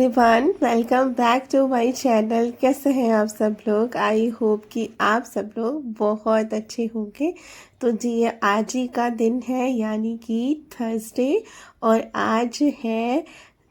Everyone, welcome back to my channel. कैसे हैं आप सब लोग? आई होप कि आप सब लोग बहुत अच्छे होंगे। तो जी, ये आज ही का दिन है, यानी कि थर्सडे, और आज है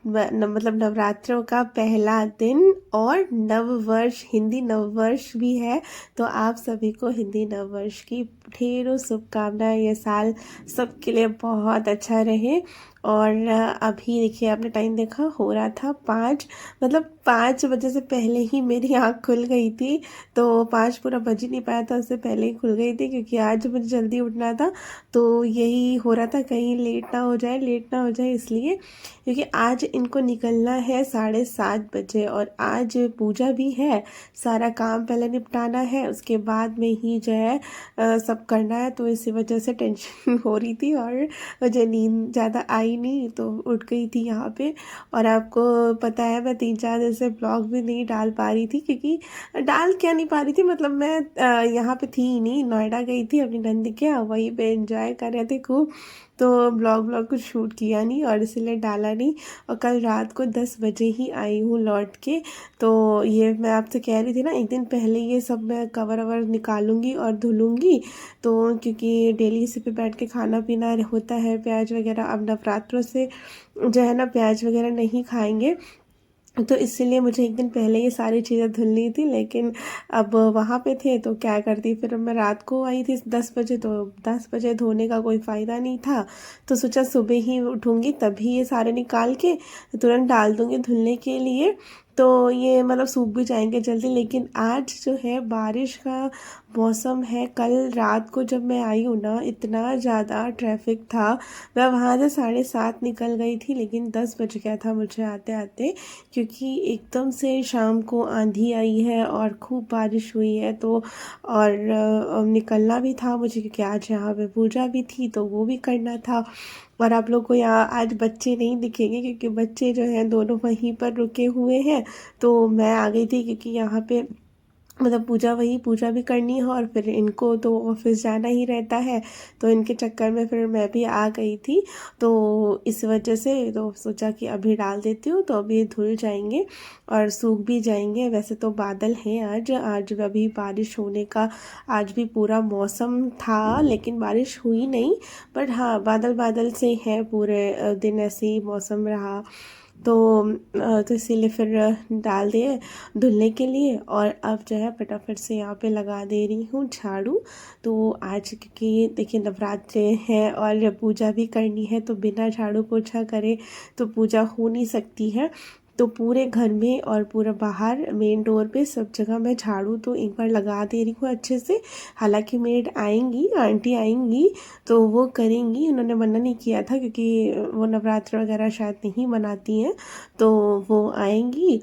मतलब नवरात्रों का पहला दिन और नव वर्ष, हिंदी नव वर्ष भी है। तो आप सभी को हिंदी नव वर्ष की ढेरों शुभकामनाएं। ये साल सबके लिए बहुत अच्छा रहे। और अभी देखिए, आपने टाइम देखा, हो रहा था 5, मतलब 5 बजे से पहले ही मेरी आँख खुल गई थी। तो 5 पूरा बज ही नहीं पाया था, उससे पहले ही खुल गई थी, क्योंकि आज मुझे जल्दी उठना था। तो यही हो रहा था, कहीं लेट ना हो जाए, लेट ना हो जाए इसलिए, क्योंकि आज इनको निकलना है 7:30 बजे, और आज पूजा भी है। सारा काम पहले निपटाना है, उसके बाद में ही जो है सब करना है। तो इसी वजह से टेंशन हो रही थी, और मुझे नींद ज़्यादा आई नहीं, तो उठ गई थी यहाँ पे। और आपको पता है, मैं 3-4 दिन से ब्लॉग भी नहीं डाल पा रही थी, क्योंकि डाल क्या नहीं पा रही थी, मतलब मैं यहाँ पे थी ही नहीं, नोएडा गई थी अपनी नंद के यहाँ, वहीं पे एंजॉय कर रहे थे खूब। तो ब्लॉग कुछ शूट किया नहीं, और इसलिए डाला नहीं। और कल रात को 10 बजे ही आई हूँ लौट के। तो ये मैं आपसे कह रही थी ना, एक दिन पहले ये सब मैं कवर ववर निकालूंगी और धुलूंगी। तो क्योंकि डेली इसी पे बैठ के खाना पीना होता है, प्याज वगैरह, अब नवरात्रों से जो है ना प्याज वगैरह नहीं खाएंगे, तो इसीलिए मुझे एक दिन पहले ये सारी चीज़ें धुलनी थी। लेकिन अब वहाँ पे थे तो क्या करती, फिर मैं रात को आई थी 10 बजे, तो 10 बजे धोने का कोई फ़ायदा नहीं था। तो सोचा सुबह ही उठूँगी तभी ये सारे निकाल के तुरंत डाल दूँगी धुलने के लिए, तो ये मतलब सूख भी जाएंगे जल्दी। लेकिन आज जो है बारिश का मौसम है। कल रात को जब मैं आई हूँ ना, इतना ज़्यादा ट्रैफिक था। मैं वहाँ से 7:30 निकल गई थी, लेकिन 10 बज गया था मुझे आते आते, क्योंकि एकदम से शाम को आंधी आई है और खूब बारिश हुई है। तो और निकलना भी था मुझे, क्योंकि आज यहाँ पे पूजा भी थी, तो वो भी करना था। और आप लोग को यहाँ आज बच्चे नहीं दिखेंगे, क्योंकि बच्चे जो हैं दोनों वहीं पर रुके हुए हैं। तो मैं आ गई थी, क्योंकि यहाँ पे मतलब पूजा भी करनी है, और फिर इनको तो ऑफिस जाना ही रहता है। तो इनके चक्कर में फिर मैं भी आ गई थी। तो इस वजह से तो सोचा कि अभी डाल देती हूँ, तो अभी धुल जाएंगे और सूख भी जाएंगे। वैसे तो बादल हैं, आज अभी बारिश होने का आज भी पूरा मौसम था, लेकिन बारिश हुई नहीं। बट हाँ, बादल बादल से है, पूरे दिन ऐसे ही मौसम रहा। तो तो इसीलिए फिर डाल दिए धुलने के लिए। और अब जो है फटाफट से यहाँ पे लगा दे रही हूँ झाड़ू। तो आज क्योंकि देखिए नवरात्रे हैं और पूजा भी करनी है, तो बिना झाड़ू पोछा करे तो पूजा हो नहीं सकती है। तो पूरे घर में और पूरा बाहर मेन डोर पे सब जगह मैं झाड़ू तो एक बार लगा दे रही हूँ अच्छे से। हालांकि मेड आएंगी, आंटी आएंगी, तो वो करेंगी। उन्होंने मना नहीं किया था, क्योंकि वो नवरात्र वगैरह शायद नहीं मनाती हैं, तो वो आएंगी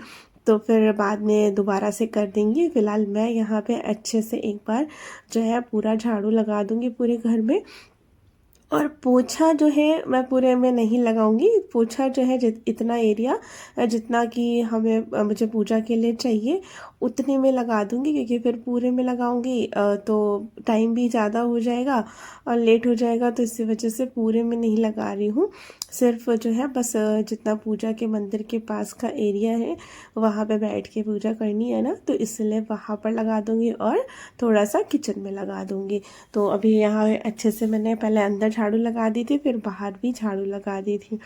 तो फिर बाद में दोबारा से कर देंगी। फिलहाल मैं यहाँ पे अच्छे से एक बार जो है पूरा झाड़ू लगा दूंगी पूरे घर में। और पोछा जो है मैं पूरे में नहीं लगाऊंगी, पोछा जो है इतना एरिया जितना कि मुझे पूजा के लिए चाहिए उतने में लगा दूंगी, क्योंकि फिर पूरे में लगाऊंगी तो टाइम भी ज़्यादा हो जाएगा और लेट हो जाएगा। तो इसी वजह से पूरे में नहीं लगा रही हूँ, सिर्फ जो है बस जितना पूजा के मंदिर के पास का एरिया है वहाँ पे बैठ के पूजा करनी है ना, तो इसलिए वहाँ पर लगा दूंगी, और थोड़ा सा किचन में लगा दूंगी। तो अभी यहाँ अच्छे से मैंने पहले अंदर झाड़ू लगा दी थी, फिर बाहर भी झाड़ू लगा दी थी।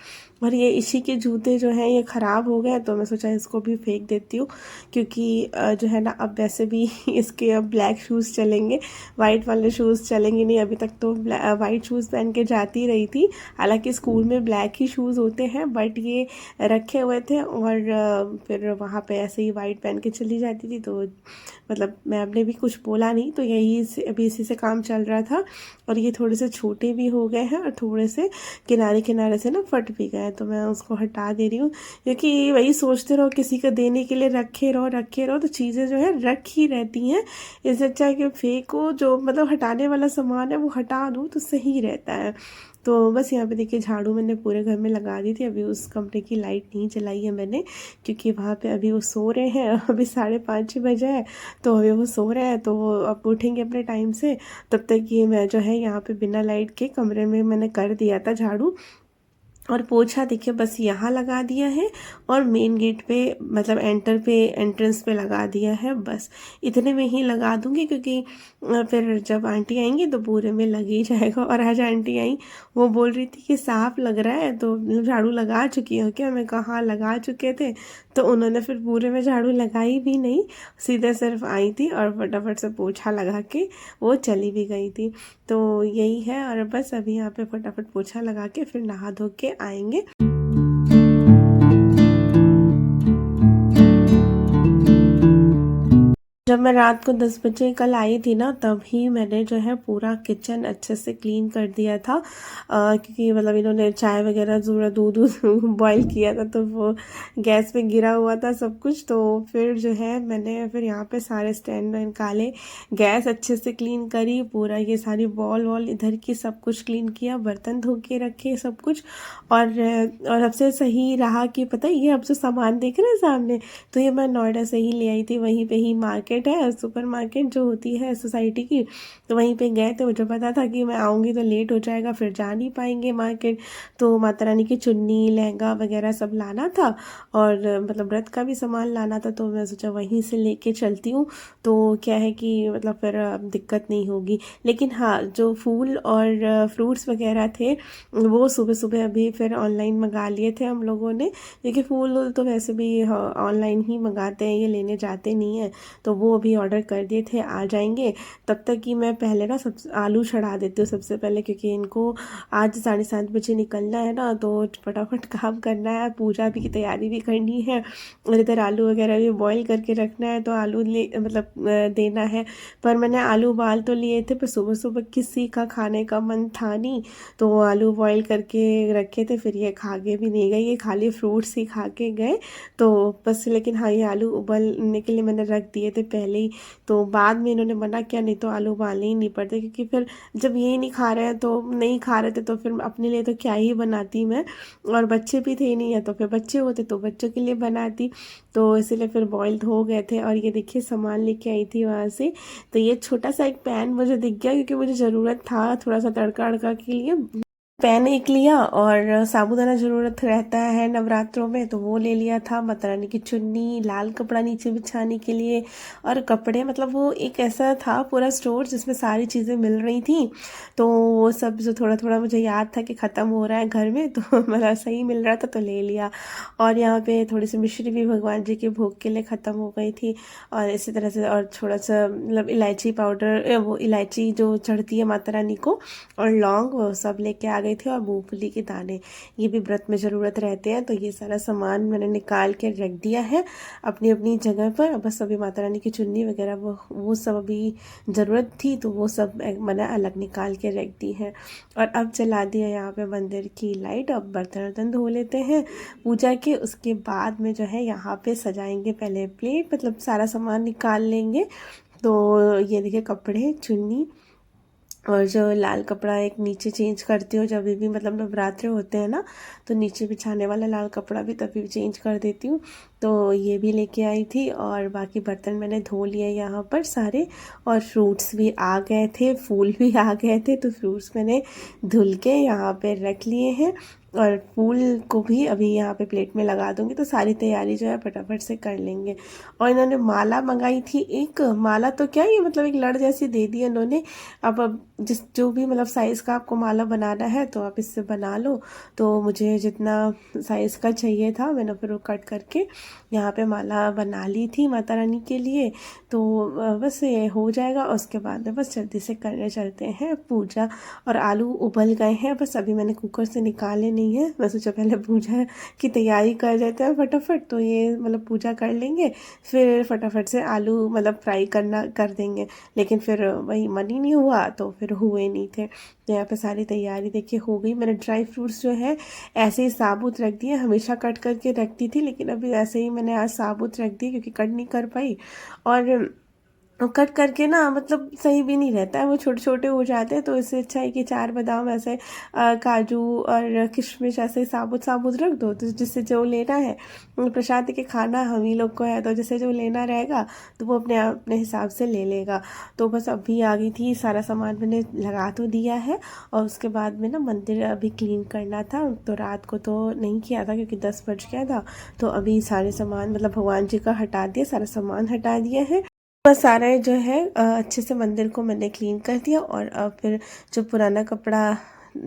और ये इसी के जूते जो हैं ये ख़राब हो गए, तो मैं सोचा इसको भी फेंक देती हूँ, क्योंकि जो है ना अब वैसे भी इसके अब ब्लैक शूज़ चलेंगे, वाइट वाले शूज़ चलेंगे नहीं। अभी तक तो वाइट शूज़ पहन के जाती रही थी, हालांकि स्कूल में ब्लैक ही शूज़ होते हैं, बट ये रखे हुए थे। और फिर वहाँ पे ऐसे ही वाइट पहन के चली जाती थी, तो मतलब मैम ने भी कुछ बोला नहीं। तो यही से अभी इसी से काम चल रहा था। और ये थोड़े से छोटे भी हो गए हैं, और थोड़े से किनारे किनारे से ना फट भी गए, तो मैं उसको हटा दे रही हूँ। क्योंकि वही सोचते रहो, किसी को देने के लिए रखे रहो तो चीज़ें जो है रख ही रहती हैं। इससे अच्छा है कि फेंको, जो मतलब हटाने वाला सामान है वो हटा दो तो सही रहता है। तो बस यहाँ पे देखिए झाड़ू मैंने पूरे घर में लगा दी थी। अभी उस कमरे की लाइट नहीं जलाई है मैंने, क्योंकि वहाँ पे अभी वो सो रहे हैं। अभी 5:30-6 बजे है, तो अभी वो सो रहे हैं, तो वो अब उठेंगे अपने टाइम से। तब तक ये मैं जो है यहाँ पे बिना लाइट के कमरे में मैंने कर दिया था झाड़ू। और पोछा देखिए बस यहाँ लगा दिया है और मेन गेट पे मतलब एंट्रेंस पे लगा दिया है। बस इतने में ही लगा दूंगी क्योंकि फिर जब आंटी आएंगी तो पूरे में लग ही जाएगा। और आज आंटी आई, वो बोल रही थी कि साफ लग रहा है तो झाड़ू लगा चुकी हो क्या? मैं कहा हाँ लगा चुके थे। तो उन्होंने फिर पूरे में झाड़ू लगाई भी नहीं, सीधे सिर्फ आई थी और फटाफट से पोछा लगा के वो चली भी गई थी। तो यही है। और बस अभी यहाँ पे फटाफट पोछा लगा के फिर नहा धो के आएंगे। जब मैं रात को 10 बजे कल आई थी ना, तभी मैंने जो है पूरा किचन अच्छे से क्लीन कर दिया था। क्योंकि मतलब इन्होंने चाय वगैरह जो दूध बॉईल किया था तो वो गैस पे गिरा हुआ था सब कुछ। तो फिर जो है मैंने फिर यहाँ पे सारे स्टैंड निकाले, गैस अच्छे से क्लीन करी, पूरा ये सारी बॉल वॉल इधर की सब कुछ क्लीन किया, बर्तन धो के रखे सब कुछ। और सबसे सही रहा कि पता है ये अब जो सामान देख रहे हैं सामने, तो ये मैं नोएडा से ही ले आई थी। वहीं पे ही मार्केट है, सुपर मार्केट जो होती है सोसाइटी की, तो वहीं पे गए थे। मुझे पता था कि मैं आऊँगी तो लेट हो जाएगा, फिर जा नहीं पाएंगे मार्केट। तो माता रानी की चुन्नी लहंगा वगैरह सब लाना था और मतलब व्रत का भी सामान लाना था, तो मैं सोचा वहीं से लेके चलती हूँ। तो क्या है कि मतलब फिर दिक्कत नहीं होगी। लेकिन हाँ, जो फूल और फ्रूट्स वगैरह थे वो सुबह सुबह अभी फिर ऑनलाइन मंगा लिए थे हम लोगों ने, क्योंकि फूल तो वैसे भी ऑनलाइन ही मंगाते हैं, ये लेने जाते नहीं हैं। तो वो अभी ऑर्डर कर दिए थे, आ जाएंगे। तब तक कि मैं पहले ना सब आलू छड़ा देती हूँ सबसे पहले, क्योंकि इनको आज 7:30 बजे निकलना है ना, तो फटाफट काम करना है, पूजा भी की तैयारी भी करनी है और इधर आलू वगैरह भी बॉईल करके रखना है। तो आलू देना है। पर मैंने आलू उबाल तो लिए थे, पर सुबह सुबह किसी का खाने का मन था नहीं, तो वो आलू बॉईल करके रखे थे। फिर ये खा के भी नहीं गए, ये खाली फ्रूट्स ही खा के गए। तो बस, लेकिन हाँ ये आलू उबलने के लिए मैंने रख दिए थे पहले ही। तो बाद में इन्होंने मना किया, नहीं तो आलू उबालने ही नहीं पड़ते, क्योंकि फिर जब ये नहीं खा रहे हैं तो नहीं खा रहे थे तो फिर अपने लिए तो क्या ही बनाती मैं। और बच्चे भी थे नहीं है, तो फिर बच्चे होते तो बच्चों के लिए बनाती। तो इसीलिए फिर बॉइल्ड हो गए थे। और ये देखिए सामान लेके आई थी वहाँ से, तो ये छोटा सा एक पैन मुझे दिख गया, क्योंकि मुझे ज़रूरत था थोड़ा सा तड़का अड़का के लिए। पैन एक लिया और साबूदाना ज़रूरत रहता है नवरात्रों में, तो वो ले लिया था। माता रानी की चुन्नी, लाल कपड़ा नीचे बिछाने के लिए और कपड़े, मतलब वो एक ऐसा था पूरा स्टोर जिसमें सारी चीज़ें मिल रही थी। तो वो सब जो थोड़ा थोड़ा मुझे याद था कि ख़त्म हो रहा है घर में, तो मतलब सही मिल रहा था तो ले लिया। और यहाँ पे थोड़ी सी मिश्री भी भगवान जी के भोग के लिए ख़त्म हो गई थी। और इसी तरह से और थोड़ा सा मतलब इलायची पाउडर, वो इलायची जो चढ़ती है माता रानी को, और लौंग, वो सब लेके आ गए थे। और मूंगफली के दाने, ये भी व्रत में ज़रूरत रहते हैं। तो ये सारा सामान मैंने निकाल के रख दिया है अपनी अपनी जगह पर। बस अभी माता रानी की चुन्नी वगैरह वो सब अभी ज़रूरत थी, तो वो सब मैंने अलग निकाल के रख दी है। और अब जला दिया यहाँ पे मंदिर की लाइट। अब बर्तन वर्तन धो लेते हैं पूजा के, उसके बाद में जो है यहाँ पे सजाएंगे पहले प्लेट, मतलब सारा सामान निकाल लेंगे। तो ये देखिए कपड़े, चुन्नी और जो लाल कपड़ा एक नीचे चेंज करती हूँ जब भी मतलब नवरात्रे होते हैं ना, तो नीचे बिछाने वाला लाल कपड़ा भी तभी चेंज कर देती हूँ। तो ये भी लेके आई थी। और बाकी बर्तन मैंने धो लिए यहाँ पर सारे, और फ्रूट्स भी आ गए थे, फूल भी आ गए थे, तो फ्रूट्स मैंने धुल के यहाँ पे रख लिए हैं। और फूल को भी अभी यहाँ पे प्लेट में लगा दूँगी, तो सारी तैयारी जो है फटाफट से कर लेंगे। और इन्होंने माला मंगाई थी, एक माला तो क्या, ये मतलब एक लड़ जैसी दे दी इन्होंने। अब जिस जो भी मतलब साइज़ का आपको माला बनाना है तो आप इससे बना लो। तो मुझे जितना साइज़ का चाहिए था मैंने फिर वो कट करके यहाँ पे माला बना ली थी माता रानी के लिए। तो बस ये हो जाएगा, उसके बाद में बस जल्दी से करने चलते हैं पूजा। और आलू उबल गए हैं, बस अभी मैंने कुकर से निकाले नहीं है। मैं सोचा पहले पूजा की तैयारी कर देते हैं फटाफट, तो ये मतलब पूजा कर लेंगे, फिर फटाफट से आलू मतलब फ्राई कर देंगे। लेकिन फिर वही मन ही नहीं हुआ, तो फिर हुए नहीं थे। तो यहाँ पे सारी तैयारी देखिए हो गई। मैंने ड्राई फ्रूट्स जो है ऐसे ही साबुत रख दिए, हमेशा कट करके रखती थी, लेकिन अभी ऐसे ही मैंने आज साबुत रख दिए क्योंकि कट नहीं कर पाई। और और कट करके ना मतलब सही भी नहीं रहता है, वो छोटे छोटे हो जाते हैं। तो इससे अच्छा है कि 4 बादाम ऐसे काजू और किशमिश ऐसे साबुत साबुत रख दो, तो जिससे जो लेना है प्रसाद के खाना हम ही लोग को है, तो जिसे जो लेना रहेगा तो वो अपने अपने हिसाब से ले लेगा। तो बस अभी आ गई थी, सारा सामान मैंने लगा तो दिया है। और उसके बाद में ना मंदिर अभी क्लीन करना था, तो रात को तो नहीं किया था क्योंकि 10 बज गया था। तो अभी सारे सामान मतलब भगवान जी का हटा दिया, सारा सामान हटा दिया है। बस सारा जो है अच्छे से मंदिर को मैंने क्लीन कर दिया। और अब फिर जो पुराना कपड़ा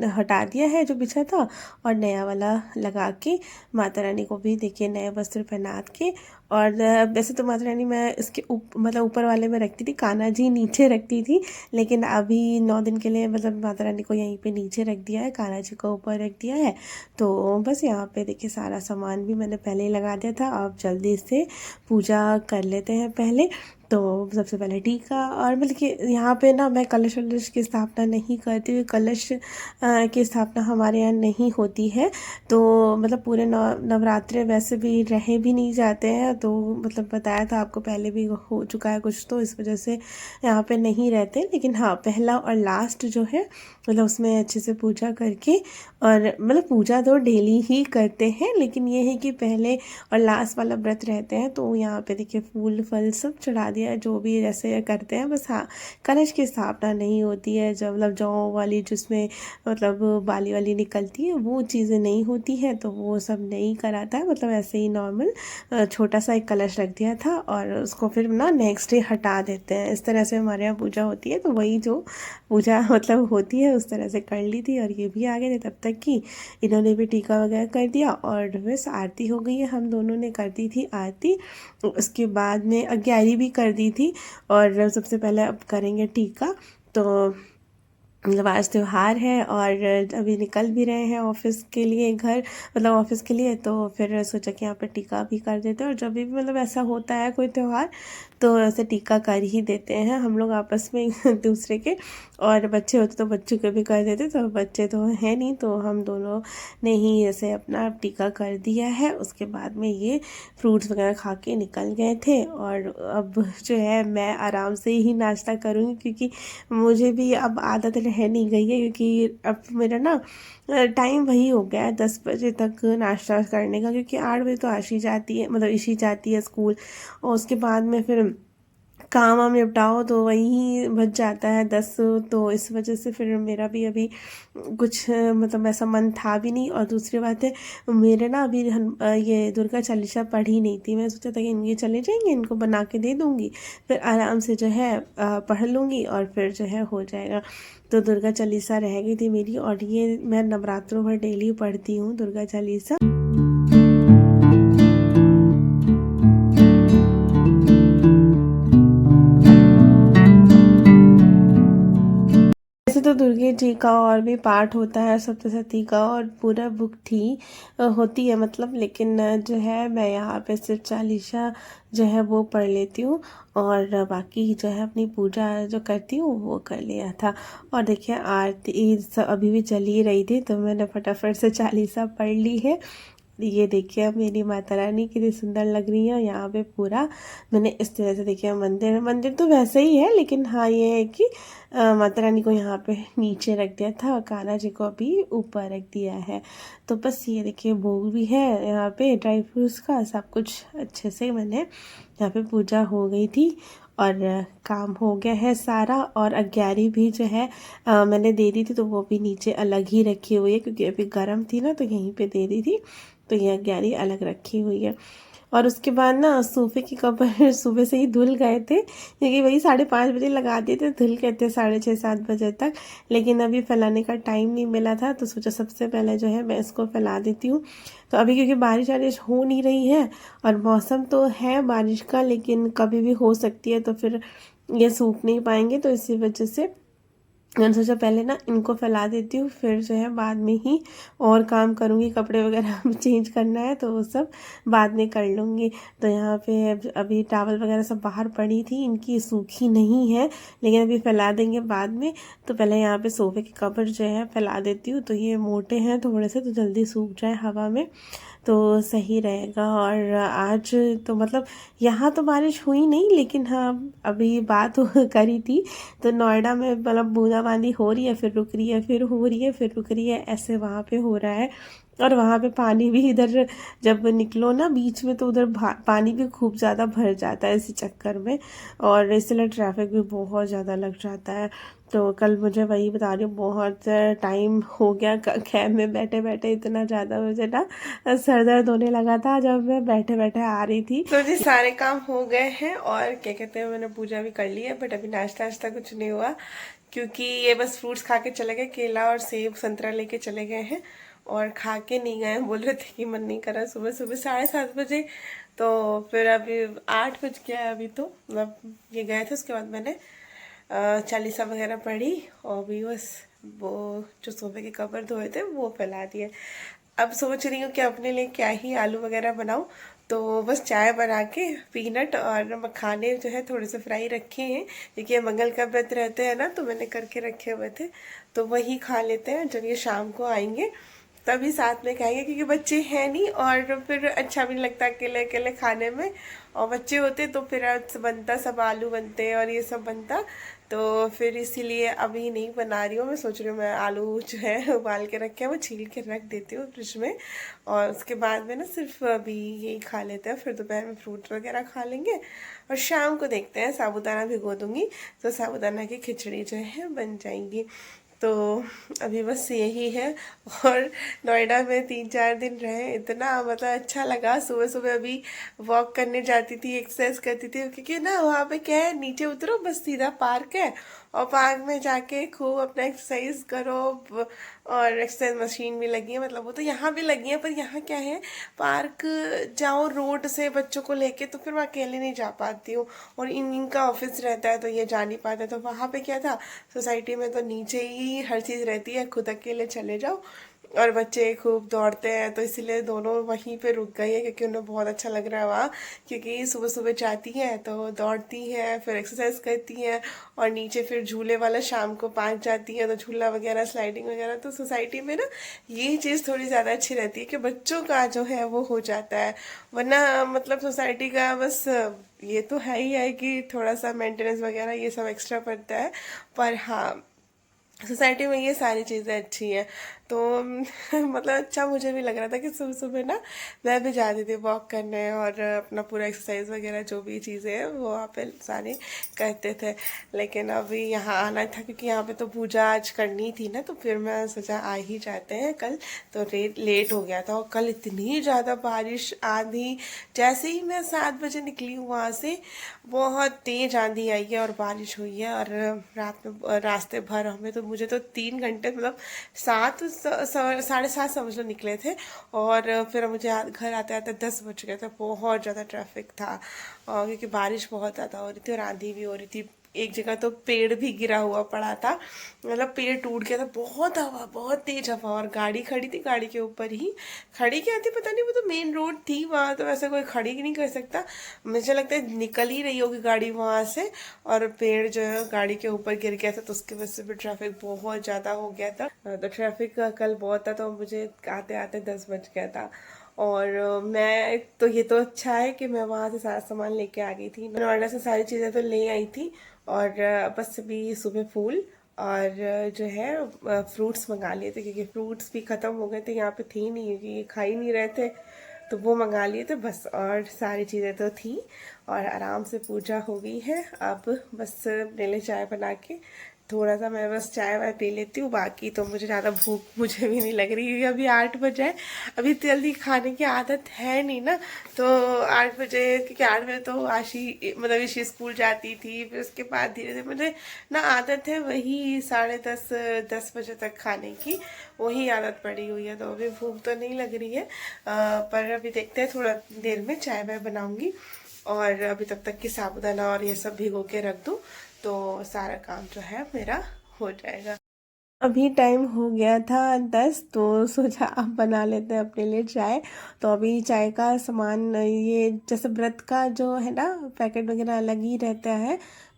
हटा दिया है जो बिछा था, और नया वाला लगा के माता रानी को भी देखिए नए वस्त्र पहना के। और वैसे तो माता रानी मैं इसके मतलब ऊपर वाले में रखती थी, कान्हा जी नीचे रखती थी। लेकिन अभी 9 दिन के लिए मतलब माता रानी को यहीं पे नीचे रख दिया है, कान्हा जी को ऊपर रख दिया है। तो बस यहाँ पे देखिए सारा सामान भी मैंने पहले ही लगा दिया था। अब जल्दी से पूजा कर लेते हैं पहले। तो सबसे पहले टीका, और मतलब कि यहाँ पे ना मैं कलश वलश की स्थापना नहीं करती हूँ, कलश की स्थापना हमारे यहाँ नहीं होती है। तो मतलब पूरे नवरात्रे वैसे भी रहे भी नहीं जाते हैं, तो मतलब बताया था आपको पहले भी हो चुका है कुछ, तो इस वजह से यहाँ पे नहीं रहते। लेकिन हाँ, पहला और लास्ट जो है मतलब उसमें अच्छे से पूजा करके, और मतलब पूजा तो डेली ही करते हैं, लेकिन ये है कि पहले और लास्ट वाला व्रत रहते हैं तो यहाँ पे देखिए फूल फल सब चढ़ा दिया, जो भी जैसे करते हैं। बस हाँ, कलश की स्थापना नहीं होती है, जब मतलब जौ वाली जिसमें मतलब बाली वाली निकलती है वो चीज़ें नहीं होती है, तो वो सब नहीं कराता है। मतलब ऐसे ही नॉर्मल छोटा सा एक कलश रख दिया था, और उसको फिर ना नेक्स्ट डे हटा देते हैं। इस तरह से हमारे यहाँ पूजा होती है। तो वही जो पूजा मतलब होती है उस तरह से कर ली थी, और ये भी आ गए थे तब तक कि इन्होंने भी टीका वगैरह कर दिया। और बस आरती हो गई है, हम दोनों ने कर दी थी आरती। उसके बाद में अग्यारी भी कर दी थी। और सबसे पहले अब करेंगे टीका। तो मतलब आज त्योहार है, और अभी निकल भी रहे हैं ऑफिस के लिए, घर मतलब ऑफिस के लिए। तो फिर सोचा कि यहाँ पे टीका भी कर देते हैं, और जब भी मतलब ऐसा होता है कोई त्यौहार तो ऐसे टीका कर ही देते हैं हम लोग आपस में एक दूसरे के। और बच्चे होते तो बच्चों के भी कर देते, तो बच्चे तो हैं नहीं, तो हम दोनों ने ही ऐसे अपना टीका कर दिया है। उसके बाद में ये फ्रूट्स वगैरह खा के निकल गए थे। और अब जो है मैं आराम से ही नाश्ता करूँगी, क्योंकि मुझे भी अब आदत रह नहीं गई है, क्योंकि अब मेरा ना टाइम वही हो गया है 10 बजे तक नाश्ता करने का, क्योंकि 8 बजे तो आशी जाती है, मतलब ईशी जाती है स्कूल। और उसके बाद में फिर काम वाम निपटाओ तो वही बच जाता है 10। तो इस वजह से फिर मेरा भी अभी कुछ मतलब ऐसा मन था भी नहीं। और दूसरी बात है, मेरे ना अभी ये दुर्गा चालीसा पढ़ी नहीं थी। मैं सोचा था कि इनके चले जाएंगे, इनको बना के दे दूँगी, फिर आराम से जो है पढ़ लूँगी, और फिर जो है हो जाएगा। तो दुर्गा चालीसा रह गई थी मेरी, और ये मैं नवरात्रों भर डेली पढ़ती हूँ दुर्गा चालीसा। वैसे तो दुर्गे जी का और भी पाठ होता है, सप्तशती का, और पूरा बुक थी होती है मतलब। लेकिन जो है मैं यहाँ पे सिर्फ चालीसा जो है वो पढ़ लेती हूँ, और बाकी जो है अपनी पूजा जो करती हूँ वो कर लिया था। और देखिए आरती अभी भी चल ही रही थी, तो मैंने फटाफट से चालीसा पढ़ ली है। ये देखिए अब मेरी माता रानी कितनी सुंदर लग रही है यहाँ पे पूरा। मैंने इस तरह से देखिए मंदिर मंदिर तो वैसे ही है, लेकिन हाँ ये है कि माता रानी को यहाँ पे नीचे रख दिया था, और कान्हा जी को अभी ऊपर रख दिया है। तो बस ये देखिए भोग भी है यहाँ पे, ड्राई फ्रूट्स का सब कुछ अच्छे से मैंने यहाँ पे पूजा हो गई थी। और काम हो गया है सारा। और अग्यारी भी जो है मैंने दे दी थी, तो वो भी नीचे अलग ही रखी हुई है, क्योंकि अभी गर्म थी ना तो यहीं पे दे दी थी। तो ये अग्यारी अलग रखी हुई है। और उसके बाद ना सोफे की कवर सुबह से ही धुल गए थे, क्योंकि वही 5:30 बजे लगा दिए थे, धुल गए थे 6:30-7 बजे तक। लेकिन अभी फैलाने का टाइम नहीं मिला था, तो सोचा सबसे पहले जो है मैं इसको फैला देती हूँ। तो अभी क्योंकि बारिश वारिश हो नहीं रही है, और मौसम तो है बारिश का, लेकिन कभी भी हो सकती है, तो फिर ये सूख नहीं पाएंगे। तो इसी वजह से मैंने सोचा पहले ना इनको फैला देती हूँ, फिर जो है बाद में ही और काम करूँगी, कपड़े वगैरह चेंज करना है तो वो सब बाद में कर लूँगी। तो यहाँ पे अभी टावल वगैरह सब बाहर पड़ी थी, इनकी सूखी नहीं है, लेकिन अभी फैला देंगे बाद में। तो पहले यहाँ पे सोफे के कवर जो है फैला देती हूँ, तो ये मोटे हैं थोड़े से, तो जल्दी सूख जाए हवा में। तो सही रहेगा। और आज तो मतलब यहाँ तो बारिश हुई नहीं, लेकिन हाँ अभी बात करी थी तो नोएडा में मतलब बूंदाबांदी हो रही है, फिर रुक रही है, फिर हो रही है, फिर रुक रही है, ऐसे वहाँ पे हो रहा है। और वहाँ पे पानी भी इधर जब निकलो ना बीच में तो उधर पानी भी खूब ज़्यादा भर जाता है इसी चक्कर में, और इसलिए ट्रैफिक भी बहुत ज़्यादा लग जाता है। तो कल मुझे वही बता रही हूँ, बहुत टाइम हो गया कैब में बैठे बैठे, इतना ज़्यादा मुझे ना सर दर्द होने लगा था जब मैं बैठे बैठे आ रही थी। तो जी सारे काम हो गए हैं और क्या कहते हैं, मैंने पूजा भी कर ली है, बट अभी नाश्ता वाश्ता कुछ नहीं हुआ क्योंकि ये बस फ्रूट्स खा के चले गए, केला और सेब संतरा लेके चले गए हैं और खा के नहीं गए, बोल रहे थे कि मन नहीं कर रहा सुबह सुबह 7:30 बजे। तो फिर अभी 8 बज गया है अभी, तो मतलब ये गए थे, उसके बाद मैंने चालीसा वगैरह पढ़ी और भी बस वो जो सोफे के कवर धोए थे वो फैला दिए। अब सोच रही हूँ कि अपने लिए क्या ही आलू वगैरह बनाऊँ, तो बस चाय बना के पीनट और मखाने जो है थोड़े से फ्राई रखे हैं क्योंकि ये मंगल का व्रत रहते हैं ना, तो मैंने करके रखे हुए थे, तो वही खा लेते हैं जब ये शाम को आएंगे तभी साथ में खाएंगे, क्योंकि बच्चे हैं नहीं और फिर अच्छा भी नहीं लगता अकेले अकेले खाने में। और बच्चे होते तो फिर बनता सब आलू बनते और ये सब बनता, तो फिर इसीलिए अभी नहीं बना रही हूँ। मैं सोच रही हूँ मैं आलू जो है उबाल के रखे हैं वो छील के रख देती हूँ फ्रिज में, और उसके बाद में ना सिर्फ अभी यही खा लेते हैं, फिर दोपहर में फ्रूट वगैरह खा लेंगे और शाम को देखते हैं, साबूदाना भिगो दूंगी तो साबूदाना की खिचड़ी जो है बन जाएंगी। तो अभी बस यही है। और नोएडा में 3-4 दिन रहे, इतना मतलब अच्छा लगा। सुबह सुबह अभी वॉक करने जाती थी, एक्सरसाइज करती थी, क्योंकि ना वहाँ पे क्या है, नीचे उतरो बस सीधा पार्क है और पार्क में जाके खूब अपना एक्सरसाइज करो। और एक्सरसाइज मशीन भी लगी है, मतलब वो तो यहाँ भी लगी है, पर यहाँ क्या है, पार्क जाओ रोड से बच्चों को लेके तो फिर मैं अकेले नहीं जा पाती हूँ, और इनका ऑफिस रहता है तो ये जा नहीं पाते। तो वहाँ पे क्या था, सोसाइटी में तो नीचे ही हर चीज़ रहती है, खुद अकेले चले जाओ और बच्चे खूब दौड़ते हैं, तो इसीलिए दोनों वहीं पे रुक गई है क्योंकि उन्हें बहुत अच्छा लग रहा है वहाँ। क्योंकि सुबह सुबह जाती हैं तो दौड़ती हैं, फिर एक्सरसाइज करती हैं और नीचे फिर झूले वाला शाम को पार्क जाती है तो झूला वगैरह स्लाइडिंग वगैरह। तो सोसाइटी में ना ये चीज़ थोड़ी ज़्यादा अच्छी रहती है कि बच्चों का जो है वो हो जाता है, वरना मतलब सोसाइटी का बस ये तो है ही है कि थोड़ा सा मेंटेनेंस वगैरह ये सब एक्स्ट्रा पड़ता है, पर हाँ सोसाइटी में ये सारी चीज़ें अच्छी हैं। तो मतलब अच्छा मुझे भी लग रहा था कि सुबह सुबह ना मैं भी जाती थी वॉक करने और अपना पूरा एक्सरसाइज वगैरह जो भी चीज़ें हैं वो वहाँ पे सारे करते थे। लेकिन अभी यहाँ आना था क्योंकि यहाँ पे तो पूजा आज करनी थी ना, तो फिर मैं सोचा आ ही जाते हैं कल, तो लेट हो गया था। और कल इतनी ज़्यादा बारिश आंधी, जैसे ही मैं 7 बजे निकली हूँ वहाँ से बहुत तेज़ आंधी आई है और बारिश हुई है, और रात में रास्ते भर हमें तो मुझे तो 3 घंटे मतलब 7 साढ़े 7 समझ लो निकले थे, और फिर मुझे घर आते आते 10 बज गए थे। बहुत ज़्यादा ट्रैफिक था और क्योंकि बारिश बहुत ज़्यादा हो रही थी और आंधी भी हो रही थी। एक जगह तो पेड़ भी गिरा हुआ पड़ा था, मतलब पेड़ टूट गया था। बहुत हवा, बहुत तेज हवा, और गाड़ी खड़ी थी, गाड़ी के ऊपर ही खड़ी क्या थी पता नहीं, वो तो मेन रोड थी, वहाँ तो वैसे कोई खड़ी नहीं कर सकता। मुझे लगता है निकल ही रही होगी गाड़ी वहाँ से, और पेड़ जो है गाड़ी के ऊपर गिर गया था, तो उसकी वजह से भी ट्रैफिक बहुत ज़्यादा हो गया था। तो ट्रैफिक कल बहुत था, तो मुझे आते आते 10 बज गया था। और मैं तो ये तो अच्छा है कि मैं वहाँ से सारा सामान लेके आ गई थी, नोएडा से सारी चीज़ें तो ले आई थी, और बस अभी सुबह फूल और जो है फ्रूट्स मंगा लिए थे, क्योंकि फ्रूट्स भी ख़त्म हो गए थे, यहाँ पे थी नहीं, क्योंकि ये खा ही नहीं रहे थे, तो वो मंगा लिए थे बस। और सारी चीज़ें तो थी और आराम से पूजा हो गई है। अब बस मेरे लिए चाय बना के थोड़ा सा मैं बस चाय वाय पी लेती हूँ, बाकी तो मुझे ज़्यादा भूख मुझे भी नहीं लग रही, क्योंकि अभी 8 बजे है। अभी इतनी जल्दी खाने की आदत है नहीं ना, तो 8 बजे, क्योंकि 8 बजे तो आशी मतलब ईशी स्कूल जाती थी, फिर उसके बाद धीरे धीरे मुझे ना आदत है वही 10:30 10 बजे तक खाने की, वही आदत पड़ी हुई है। तो अभी भूख तो नहीं लग रही है, पर अभी देखते हैं, थोड़ा देर में चाय वाय बनाऊंगी और अभी तब तक की साबूदाना और ये सब भिगो के रख दूँ तो सारा काम जो है मेरा हो जाएगा। अभी टाइम हो गया था 10, तो सोचा अब बना लेते हैं अपने लिए चाय। तो अभी चाय का सामान, ये जैसे व्रत का जो है ना पैकेट वगैरह अलग ही रहता है,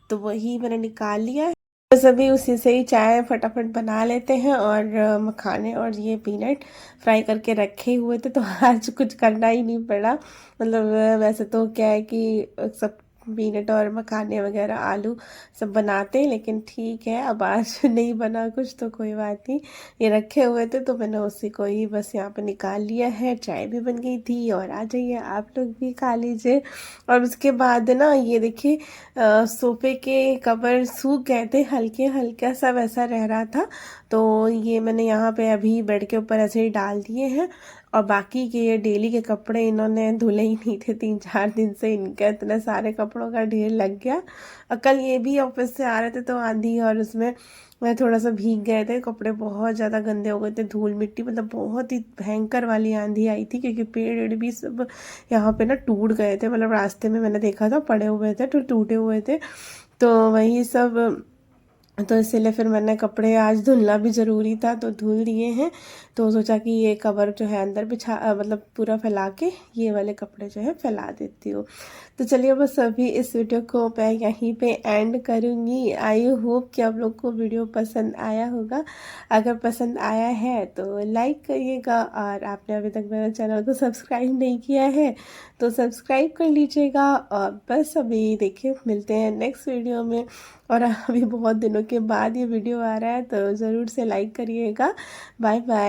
तो वही मैंने निकाल लिया है। बस अभी उसी से ही चाय फटाफट बना लेते हैं और मखाने और ये पीनट फ्राई करके रखे हुए थे, तो आज कुछ करना ही नहीं पड़ा। मतलब वैसे तो क्या है कि सब पीनट और मखाने वगैरह आलू सब बनाते हैं, लेकिन ठीक है अब आज नहीं बना कुछ तो कोई बात नहीं। ये रखे हुए थे तो मैंने उसी को ही बस यहाँ पे निकाल लिया है। चाय भी बन गई थी और आ जाइए आप लोग भी खा लीजिए। और उसके बाद ना ये देखिए सोफे के कवर सूख गए थे, हल्के हल्का सा वैसा रह रहा था, तो ये मैंने यहाँ पे अभी बेड के ऊपर ऐसे ही डाल दिए हैं। और बाकी के ये डेली के कपड़े इन्होंने धुले ही नहीं थे, 3-4 दिन से इनका इतने सारे कपड़ों का ढेर लग गया। और कल ये भी ऑफिस से आ रहे थे तो आंधी और उसमें मैं थोड़ा सा भीग गए थे, कपड़े बहुत ज़्यादा गंदे हो गए थे, धूल मिट्टी, मतलब बहुत ही भयंकर वाली आंधी आई थी, क्योंकि पेड़ वेड़ भी सब यहाँ पे ना टूट गए थे। मतलब रास्ते में मैंने देखा था पड़े हुए थे तो टूटे हुए थे, तो वही सब। तो इसीलिए फिर मैंने कपड़े आज धुलना भी ज़रूरी था तो धुल दिए हैं। तो सोचा कि ये कवर जो है अंदर मतलब पूरा फैला के ये वाले कपड़े जो है फैला देती हूँ। तो चलिए बस अभी इस वीडियो को मैं यहीं पे एंड करूँगी। आई होप कि आप लोग को वीडियो पसंद आया होगा। अगर पसंद आया है तो लाइक करिएगा, और आपने अभी तक मेरे चैनल को सब्सक्राइब नहीं किया है तो सब्सक्राइब कर लीजिएगा। और बस अभी देखिए मिलते हैं नेक्स्ट वीडियो में। और अभी बहुत दिनों के बाद ये वीडियो आ रहा है तो ज़रूर से लाइक करिएगा। Bye bye.